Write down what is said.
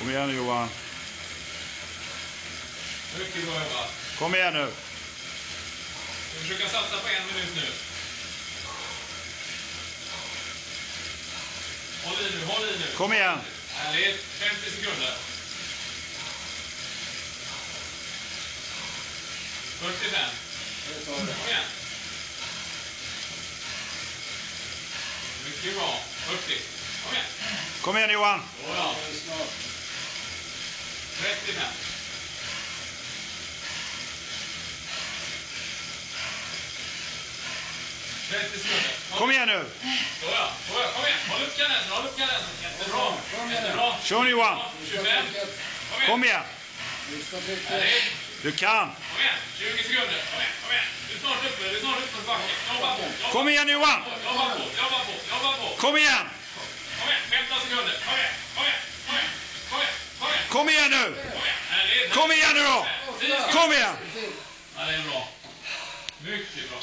Kom igen nu, Johan. Mycket bra jobbat. Kom igen nu. Vi försöker satsa på 1 minut nu. Håll i nu. Kom igen. Härligt. 50 sekunder. 45. Kom igen. Mycket bra. 40. Kom igen. Kom igen, Johan. Bra. 35. Kom igen nu. Såja. Kom igen. Håll upp kadensen. Jättebra. Kör nu, Johan. 25. Kom igen. Härligt. Du kan. Kom igen. 20 sekunder. Kom igen. Du är snart uppe på backen. Jobba på. Kom igen, Johan. Jobba på. Kom igen. Kom igen. 15 sekunder. Kom igen. Kom igen nu. Härligt. Kom igen nu då. Kom igen. Ja, det är bra. Mycket bra.